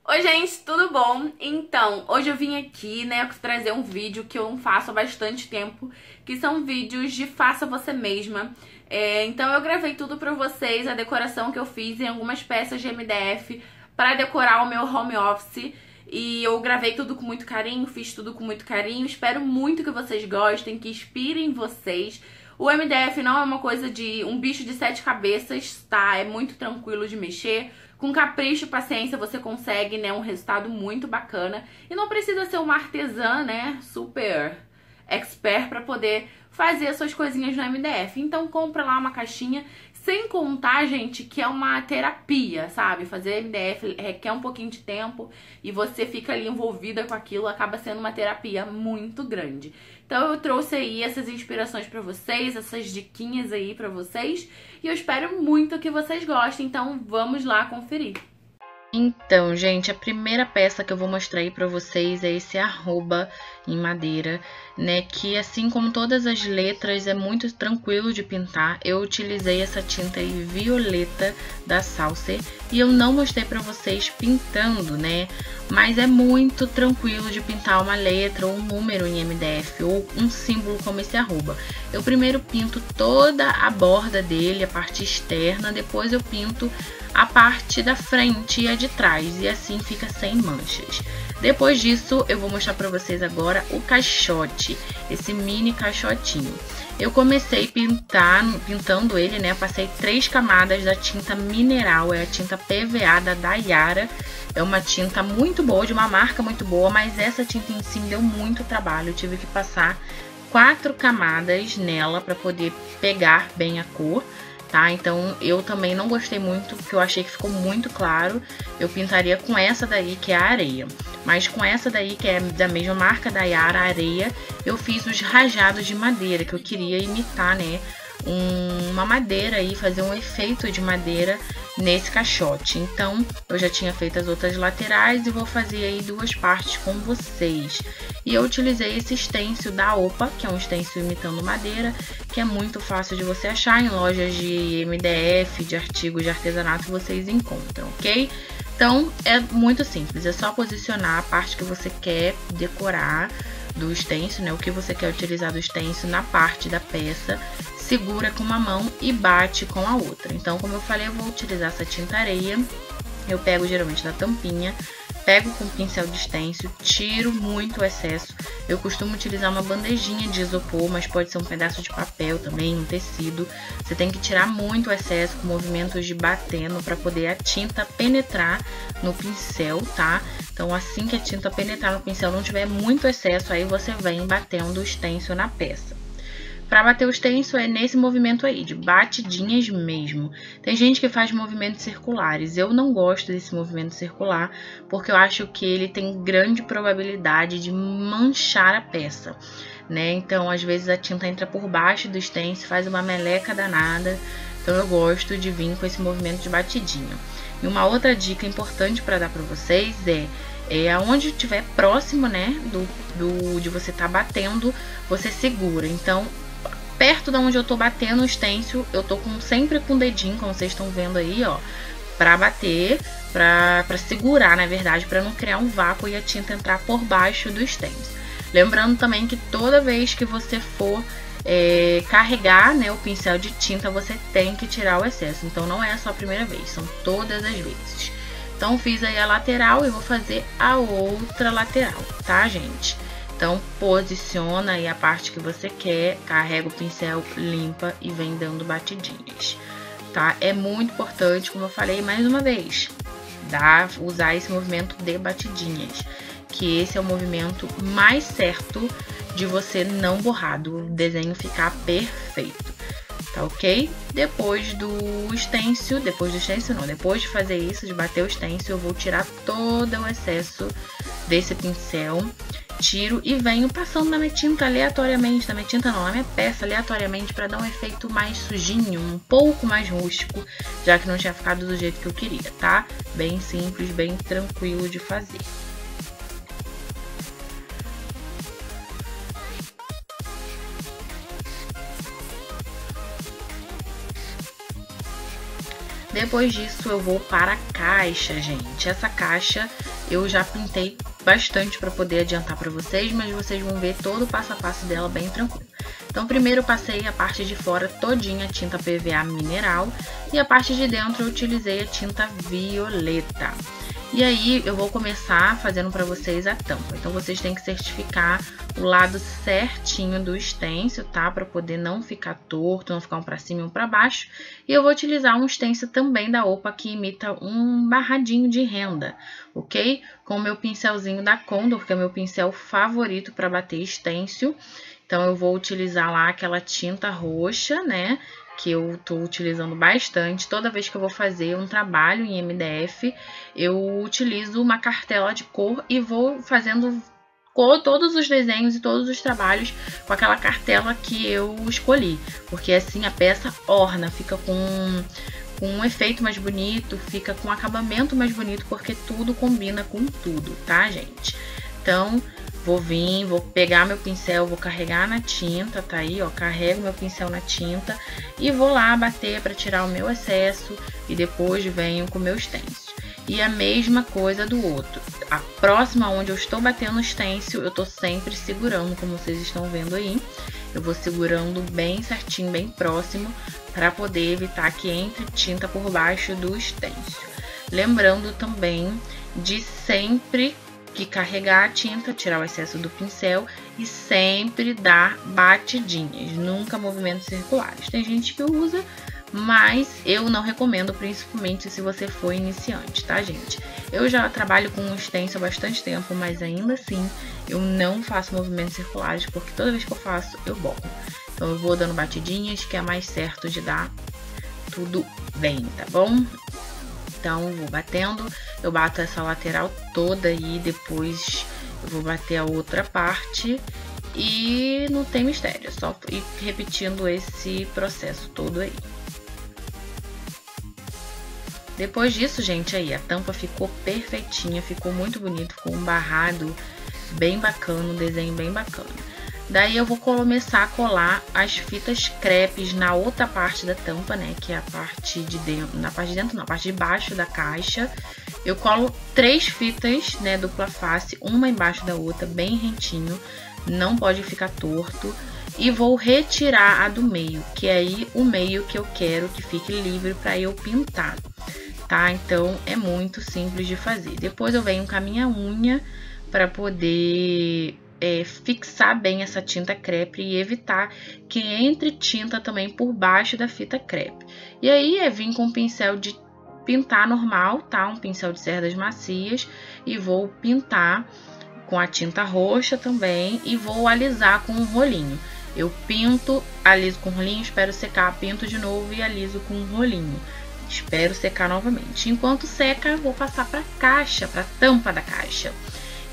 Oi gente, tudo bom? Então, hoje eu vim aqui, né, trazer um vídeo que eu não faço há bastante tempo, que são vídeos de faça você mesma. Então eu gravei tudo pra vocês, a decoração que eu fiz em algumas peças de MDF para decorar o meu home office. E eu gravei tudo com muito carinho, fiz tudo com muito carinho. Espero muito que vocês gostem, que inspirem vocês. O MDF não é uma coisa de um bicho de 7 cabeças, tá? É muito tranquilo de mexer. Com capricho e paciência você consegue, né, um resultado muito bacana. E não precisa ser uma artesã, né, super expert para poder fazer as suas coisinhas no MDF. Então compra lá uma caixinha, sem contar, gente, que é uma terapia, sabe? Fazer MDF requer um pouquinho de tempo e você fica ali envolvida com aquilo, acaba sendo uma terapia muito grande. Então eu trouxe aí essas inspirações pra vocês, essas diquinhas aí pra vocês, e eu espero muito que vocês gostem, então vamos lá conferir. Então, gente, a primeira peça que eu vou mostrar aí pra vocês é esse arroba em madeira, né? Que assim como todas as letras, é muito tranquilo de pintar. Eu utilizei essa tinta aí violeta da Saucer e eu não mostrei pra vocês pintando, né? Mas é muito tranquilo de pintar uma letra ou um número em MDF ou um símbolo como esse arroba. Eu primeiro pinto toda a borda dele, a parte externa, depois eu pinto a parte da frente e a de trás, e assim fica sem manchas. Depois disso, eu vou mostrar pra vocês agora o caixote, esse mini caixotinho. Eu comecei pintando ele, né? Passei 3 camadas da tinta mineral, é a tinta PVA da Daiara. É uma tinta muito boa, de uma marca muito boa, mas essa tinta em si deu muito trabalho. Eu tive que passar 4 camadas nela para poder pegar bem a cor. Tá? Então eu também não gostei muito, porque eu achei que ficou muito claro. Eu pintaria com essa daí, que é a areia. Mas com essa daí, que é da mesma marca da Yara, areia, eu fiz os rajados de madeira, que eu queria imitar, né, uma madeira aí, fazer um efeito de madeira nesse caixote. Então eu já tinha feito as outras laterais e vou fazer aí 2 partes com vocês. E eu utilizei esse stencil da Opa, que é um stencil imitando madeira, que é muito fácil de você achar em lojas de MDF, de artigos de artesanato, vocês encontram, ok? Então é muito simples, é só posicionar a parte que você quer decorar do stencil, né? O que você quer utilizar do stencil na parte da peça, segura com uma mão e bate com a outra. Então, como eu falei, eu vou utilizar essa tinta areia. Eu pego geralmente da tampinha, pego com pincel de stencil, tiro muito o excesso. Eu costumo utilizar uma bandejinha de isopor, mas pode ser um pedaço de papel também, um tecido. Você tem que tirar muito o excesso com movimentos de batendo para poder a tinta penetrar no pincel, tá? Então assim que a tinta penetrar no pincel, não tiver muito excesso, aí você vem batendo o stencil na peça. Para bater o stencil é nesse movimento aí, de batidinhas mesmo. Tem gente que faz movimentos circulares. Eu não gosto desse movimento circular, porque eu acho que ele tem grande probabilidade de manchar a peça, né? Então, às vezes a tinta entra por baixo do stencil, faz uma meleca danada. Então, eu gosto de vir com esse movimento de batidinha. E uma outra dica importante para dar para vocês aonde estiver próximo, né, de você tá batendo, você segura. Então, perto da onde eu tô batendo o stencil, eu tô sempre com o dedinho, como vocês estão vendo aí, ó, pra bater, pra segurar, na verdade, pra não criar um vácuo e a tinta entrar por baixo do stencil. Lembrando também que toda vez que você for carregar, né, o pincel de tinta, você tem que tirar o excesso. Então não é só a primeira vez, são todas as vezes. Então fiz aí a lateral e vou fazer a outra lateral, tá, gente? Então, posiciona aí a parte que você quer, carrega o pincel, limpa e vem dando batidinhas, tá? É muito importante, como eu falei mais uma vez, usar esse movimento de batidinhas, que esse é o movimento mais certo de você não borrar, do desenho ficar perfeito, tá ok? Depois de fazer isso, de bater o stencil, eu vou tirar todo o excesso desse pincel. Tiro e venho passando na minha tinta aleatoriamente, na minha peça aleatoriamente, para dar um efeito mais sujinho, um pouco mais rústico, já que não tinha ficado do jeito que eu queria, tá? Bem simples, bem tranquilo de fazer. Depois disso eu vou para a caixa, gente. Essa caixa eu já pintei bastante para poder adiantar para vocês, mas vocês vão ver todo o passo a passo dela bem tranquilo. Então primeiro eu passei a parte de fora todinha a tinta PVA mineral e a parte de dentro eu utilizei a tinta violeta. E aí eu vou começar fazendo para vocês a tampa. Então vocês têm que certificar o lado certinho do stencil, tá? Para poder não ficar torto, não ficar um para cima e um para baixo. E eu vou utilizar um stencil também da Opa que imita um barradinho de renda, ok? Com o meu pincelzinho da Condor, que é o meu pincel favorito para bater stencil. Então eu vou utilizar lá aquela tinta roxa, né? Que eu tô utilizando bastante. Toda vez que eu vou fazer um trabalho em MDF, eu utilizo uma cartela de cor e vou fazendo todos os desenhos e todos os trabalhos com aquela cartela que eu escolhi. Porque assim a peça orna, fica com um efeito mais bonito, fica com um acabamento mais bonito, porque tudo combina com tudo, tá, gente? Então, vou pegar meu pincel, vou carregar na tinta, tá aí, ó, carrego meu pincel na tinta e vou lá bater para tirar o meu excesso e depois venho com o meu stencil. E a mesma coisa do outro. A próxima onde eu estou batendo o stencil, eu tô sempre segurando, como vocês estão vendo aí. Eu vou segurando bem certinho, bem próximo, para poder evitar que entre tinta por baixo do stencil. Lembrando também de sempre que carregar a tinta, tirar o excesso do pincel e sempre dar batidinhas, nunca movimentos circulares. Tem gente que usa, mas eu não recomendo, principalmente se você for iniciante, tá, gente? Eu já trabalho com um stencil há bastante tempo, mas ainda assim eu não faço movimentos circulares, porque toda vez que eu faço, eu borro. Então eu vou dando batidinhas, que é mais certo de dar tudo bem, tá bom? Então, vou batendo, eu bato essa lateral toda e depois eu vou bater a outra parte e não tem mistério, é só ir repetindo esse processo todo aí. Depois disso, gente, aí a tampa ficou perfeitinha, ficou muito bonito, ficou um barrado bem bacana, um desenho bem bacana. Daí eu vou começar a colar as fitas crepes na outra parte da tampa, né? Que é a parte de dentro, na parte de dentro não, a parte de baixo da caixa. Eu colo 3 fitas, né, dupla face, uma embaixo da outra, bem rentinho, não pode ficar torto. E vou retirar a do meio, que é aí o meio que eu quero que fique livre para eu pintar, tá? Então é muito simples de fazer. Depois eu venho com a minha unha para poder fixar bem essa tinta crepe e evitar que entre tinta também por baixo da fita crepe. E aí vim com um pincel de pintar normal, tá? Um pincel de cerdas macias e vou pintar com a tinta roxa também e vou alisar com um rolinho. Eu pinto, aliso com um rolinho, espero secar, pinto de novo e aliso com um rolinho. Espero secar novamente. Enquanto seca, vou passar para a caixa, para a tampa da caixa.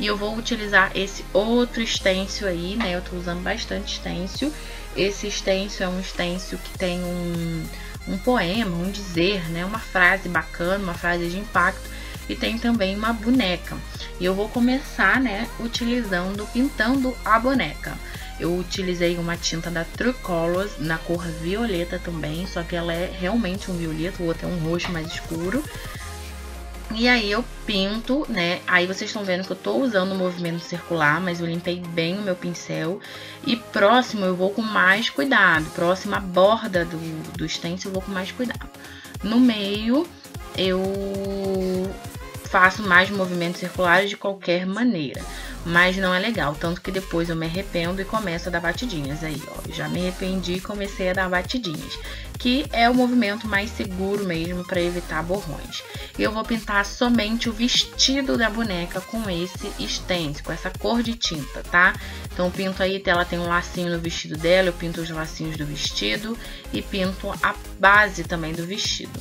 E eu vou utilizar esse outro stencil aí, né? Eu tô usando bastante stencil. Esse stencil é um stencil que tem um poema, um dizer, né? Uma frase bacana, uma frase de impacto. E tem também uma boneca. E eu vou começar, né, pintando a boneca. Eu utilizei uma tinta da True Colors na cor violeta também, só que ela é realmente um violeta, o outro é um roxo mais escuro. E aí eu pinto, né, aí vocês estão vendo que eu tô usando o movimento circular, mas eu limpei bem o meu pincel. E próximo eu vou com mais cuidado, próxima à borda do stencil eu vou com mais cuidado. No meio eu faço mais movimentos circulares de qualquer maneira, mas não é legal, tanto que depois eu me arrependo e começo a dar batidinhas. Aí, ó, já me arrependi e comecei a dar batidinhas, que é o movimento mais seguro mesmo para evitar borrões. E eu vou pintar somente o vestido da boneca com esse stencil, com essa cor de tinta, tá? Então eu pinto aí, ela tem um lacinho no vestido dela, eu pinto os lacinhos do vestido e pinto a base também do vestido.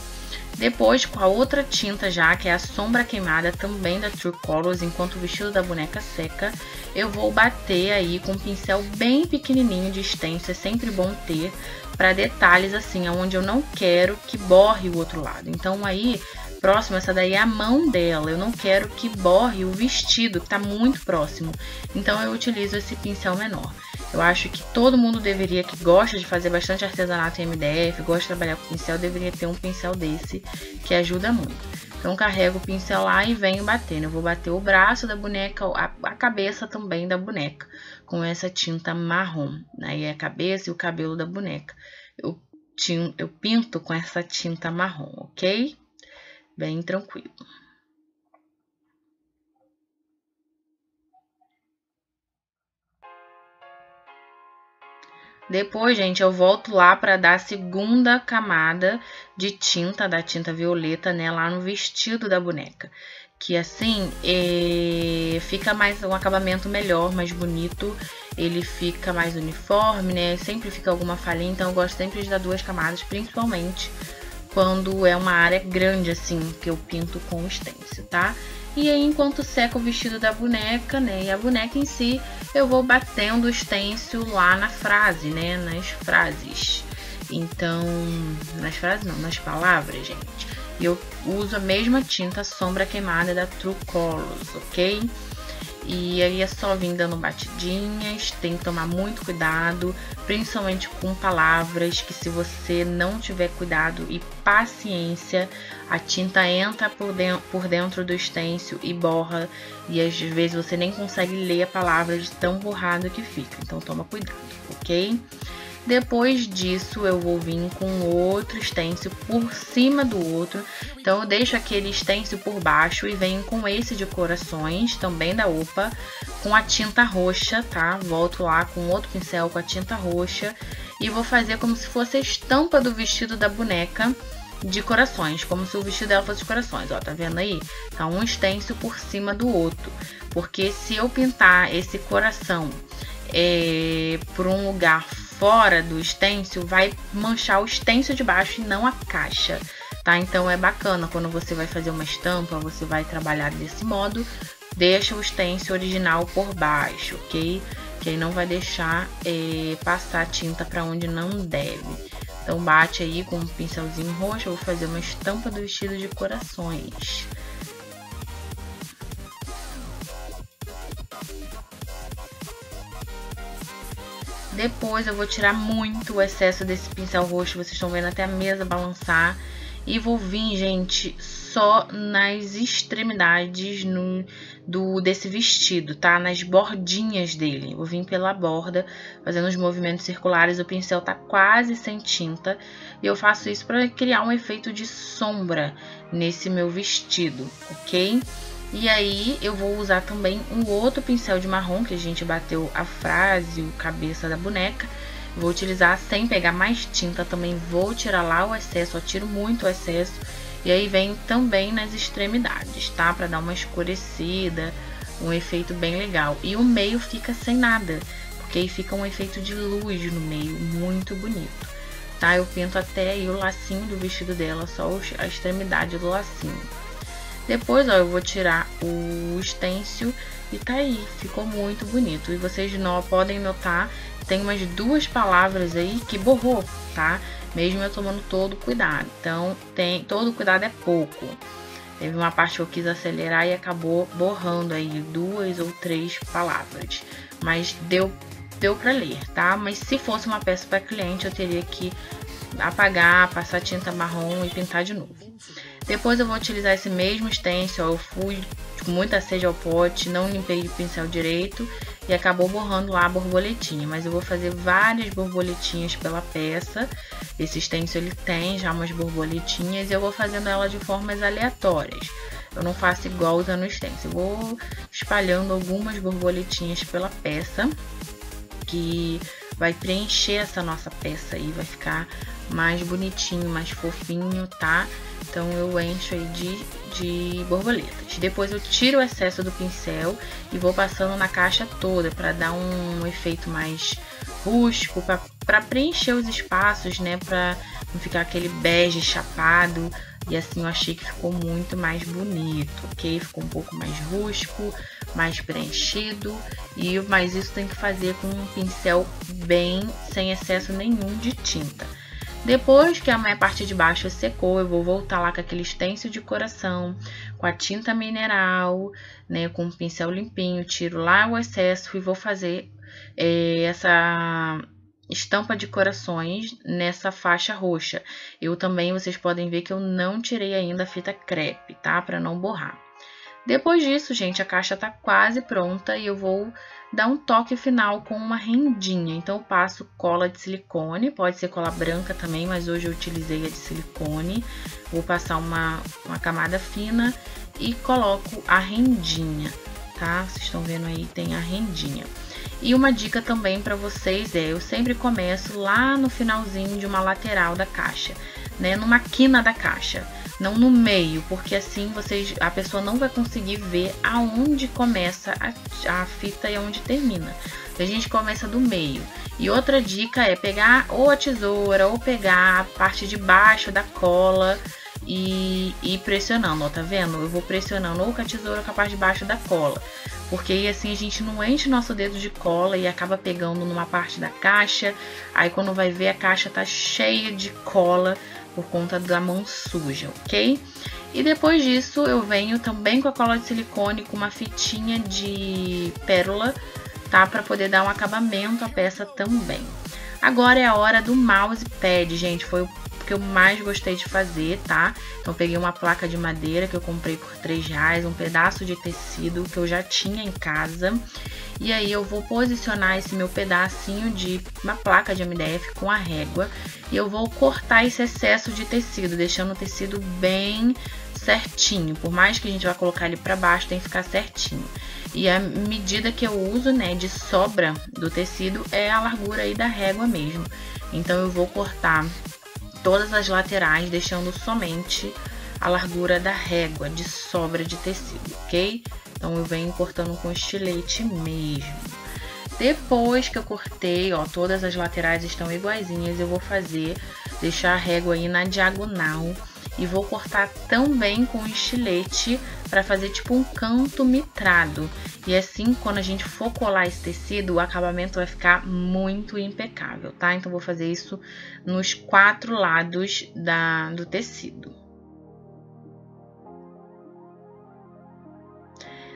Depois, com a outra tinta já, que é a sombra queimada, também da True Colors, enquanto o vestido da boneca seca, eu vou bater aí com um pincel bem pequenininho de stencil, é sempre bom ter, para detalhes assim, onde eu não quero que borre o outro lado. Então aí, próximo, essa daí é a mão dela, eu não quero que borre o vestido, que tá muito próximo, então eu utilizo esse pincel menor. Eu acho que todo mundo deveria, que gosta de fazer bastante artesanato em MDF, gosta de trabalhar com pincel, deveria ter um pincel desse, que ajuda muito. Então, carrego o pincel lá e venho batendo. Eu vou bater o braço da boneca, a cabeça também da boneca, com essa tinta marrom. Aí a cabeça e o cabelo da boneca. Eu pinto com essa tinta marrom, ok? Bem tranquilo. Depois, gente, eu volto lá para dar a segunda camada de tinta, da tinta violeta, né, lá no vestido da boneca. Que assim, fica mais um acabamento melhor, mais bonito, ele fica mais uniforme, né, sempre fica alguma falhinha, então eu gosto sempre de dar 2 camadas, principalmente quando é uma área grande assim, que eu pinto com o stencil, tá? E aí, enquanto seca o vestido da boneca, né, e a boneca em si, eu vou batendo o stencil lá na frase, né, nas frases. Então, nas frases não, nas palavras, gente. E eu uso a mesma tinta sombra queimada da True Colors, ok? E aí é só vir dando batidinhas, tem que tomar muito cuidado, principalmente com palavras, que se você não tiver cuidado e paciência, a tinta entra por dentro do stencil e borra, e às vezes você nem consegue ler a palavra de tão borrado que fica, então toma cuidado, ok? Depois disso, eu vou vir com outro stencil por cima do outro. Então, eu deixo aquele stencil por baixo e venho com esse de corações, também da OPA, com a tinta roxa, tá? Volto lá com outro pincel com a tinta roxa e vou fazer como se fosse a estampa do vestido da boneca de corações, como se o vestido dela fosse de corações, ó, tá vendo aí? Tá um stencil por cima do outro, porque se eu pintar esse coração por um lugar fora do stencil, vai manchar o stencil de baixo e não a caixa, tá? Então é bacana quando você vai fazer uma estampa, você vai trabalhar desse modo, deixa o stencil original por baixo, ok? Que aí não vai deixar passar tinta para onde não deve. Então bate aí com um pincelzinho roxo, eu vou fazer uma estampa do vestido de corações. Depois eu vou tirar muito o excesso desse pincel roxo, vocês estão vendo até a mesa balançar. E vou vir, gente, só nas extremidades desse vestido, tá? Nas bordinhas dele. Vou vir pela borda, fazendo os movimentos circulares. O pincel tá quase sem tinta. E eu faço isso para criar um efeito de sombra nesse meu vestido, ok? E aí, eu vou usar também um outro pincel de marrom, que a gente bateu a frase, o cabeça da boneca. Vou utilizar sem pegar mais tinta, também vou tirar lá o excesso, eu tiro muito o excesso. E aí, vem também nas extremidades, tá? Pra dar uma escurecida, um efeito bem legal. E o meio fica sem nada, porque aí fica um efeito de luz no meio, muito bonito. Tá? Eu pinto até aí o lacinho do vestido dela, só a extremidade do lacinho. Depois, ó, eu vou tirar o stencil e tá aí, ficou muito bonito. E vocês podem notar, tem umas 2 palavras aí que borrou, tá? Mesmo eu tomando todo cuidado. Então, todo cuidado é pouco. Teve uma parte que eu quis acelerar e acabou borrando aí 2 ou 3 palavras. Mas deu pra ler, tá? Mas se fosse uma peça para cliente, eu teria que apagar, passar tinta marrom e pintar de novo. Depois eu vou utilizar esse mesmo stencil, ó, eu fui com muita sede ao pote, não limpei o pincel direito e acabou borrando lá a borboletinha. Mas eu vou fazer várias borboletinhas pela peça. Esse stencil ele tem já umas borboletinhas e eu vou fazendo ela de formas aleatórias. Eu não faço igual usando o stencil, eu vou espalhando algumas borboletinhas pela peça, que vai preencher essa nossa peça aí, vai ficar mais bonitinho, mais fofinho, tá? Então eu encho aí de borboletas. Depois eu tiro o excesso do pincel e vou passando na caixa toda para dar um efeito mais rústico, para preencher os espaços, né? Para não ficar aquele bege chapado. E assim eu achei que ficou muito mais bonito, ok? Ficou um pouco mais rústico, mais preenchido. Mas isso tem que fazer com um pincel bem sem excesso nenhum de tinta. Depois que a minha parte de baixo secou, eu vou voltar lá com aquele stencil de coração, com a tinta mineral, né, com o pincel limpinho, tiro lá o excesso e vou fazer essa estampa de corações nessa faixa roxa. Eu também, vocês podem ver que eu não tirei ainda a fita crepe, tá? Para não borrar. Depois disso, gente, a caixa tá quase pronta e eu vou dar um toque final com uma rendinha. Então, eu passo cola de silicone, pode ser cola branca também, mas hoje eu utilizei a de silicone. Vou passar uma camada fina e coloco a rendinha, tá? Vocês estão vendo aí, tem a rendinha. E uma dica também para vocês eu sempre começo lá no finalzinho de uma lateral da caixa, né? Numa quina da caixa, não no meio, porque assim a pessoa não vai conseguir ver aonde começa a fita e aonde termina. A gente começa do meio. E outra dica é pegar ou a tesoura ou pegar a parte de baixo da cola e ir pressionando, ó, tá vendo? Eu vou pressionando ou com a tesoura ou com a parte de baixo da cola. Porque aí assim a gente não enche nosso dedo de cola e acaba pegando numa parte da caixa. Aí quando vai ver a caixa tá cheia de cola por conta da mão suja, ok? E depois disso eu venho também com a cola de silicone com uma fitinha de pérola, tá? Pra poder dar um acabamento à peça também. Agora é a hora do mousepad, gente. Foi o que eu mais gostei de fazer, tá? Então peguei uma placa de madeira que eu comprei por R$3, um pedaço de tecido que eu já tinha em casa. E aí eu vou posicionar esse meu pedacinho de uma placa de MDF com a régua. E eu vou cortar esse excesso de tecido, deixando o tecido bem certinho. Por mais que a gente vá colocar ele pra baixo, tem que ficar certinho. E a medida que eu uso, né, de sobra do tecido é a largura aí da régua mesmo. Então eu vou cortar todas as laterais, deixando somente a largura da régua de sobra de tecido, ok? Então eu venho cortando com estilete mesmo. Depois que eu cortei, ó, todas as laterais estão iguaizinhas, eu vou deixar a régua aí na diagonal e vou cortar também com estilete para fazer tipo um canto mitrado. E assim, quando a gente for colar esse tecido, o acabamento vai ficar muito impecável, tá? Então vou fazer isso nos 4 lados do tecido.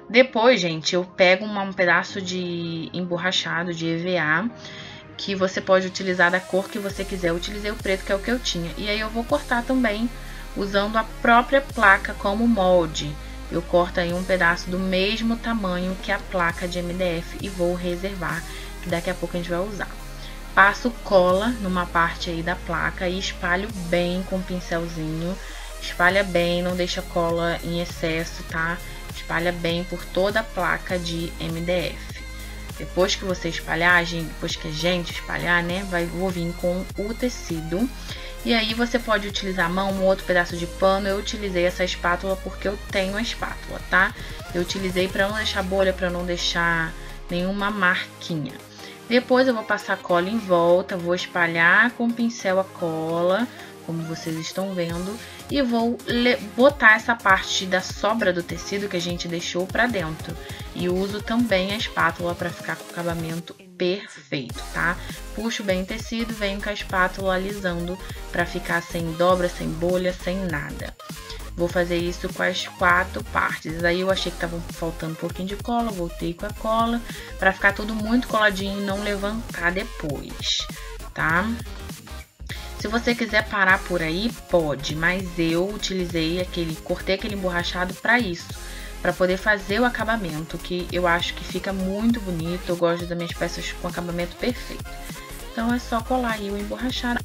Depois, gente, eu pego um pedaço de emborrachado de EVA, que você pode utilizar da cor que você quiser. Eu utilizei o preto, que é o que eu tinha. E aí eu vou cortar também usando a própria placa como molde. Eu corto aí um pedaço do mesmo tamanho que a placa de MDF e vou reservar, que daqui a pouco a gente vai usar. Passo cola numa parte aí da placa e espalho bem com o pincelzinho. Espalha bem, não deixa cola em excesso, tá? Espalha bem por toda a placa de MDF. Depois que você espalhar, depois que a gente espalhar, né, vou vir com o tecido. E aí você pode utilizar a mão, um outro pedaço de pano. Eu utilizei essa espátula porque eu tenho a espátula, tá? Eu utilizei para não deixar bolha, para não deixar nenhuma marquinha. Depois eu vou passar cola em volta, vou espalhar com o pincel a cola, como vocês estão vendo, e vou botar essa parte da sobra do tecido que a gente deixou para dentro. E uso também a espátula para ficar com o acabamento perfeito, tá? Puxo bem o tecido, venho com a espátula alisando para ficar sem dobra, sem bolha, sem nada. Vou fazer isso com as 4 partes. Aí eu achei que tava faltando um pouquinho de cola, voltei com a cola para ficar tudo muito coladinho e não levantar depois, tá? Se você quiser parar por aí, pode, mas eu cortei aquele emborrachado para isso, para poder fazer o acabamento, que eu acho que fica muito bonito. Eu gosto das minhas peças com acabamento perfeito. Então é só colar aí o emborrachado.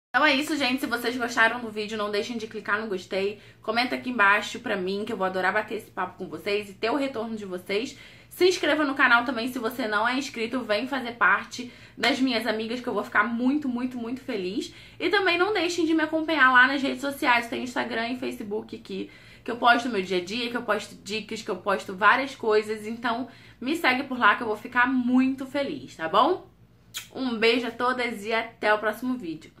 Então é isso, gente. Se vocês gostaram do vídeo, não deixem de clicar no gostei. Comenta aqui embaixo pra mim, que eu vou adorar bater esse papo com vocês e ter o retorno de vocês. Se inscreva no canal também, se você não é inscrito, vem fazer parte das minhas amigas, que eu vou ficar muito, muito, muito feliz. E também não deixem de me acompanhar lá nas redes sociais. Tem Instagram e Facebook que eu posto meu dia a dia, que eu posto dicas, que eu posto várias coisas. Então me segue por lá que eu vou ficar muito feliz, tá bom? Um beijo a todas e até o próximo vídeo.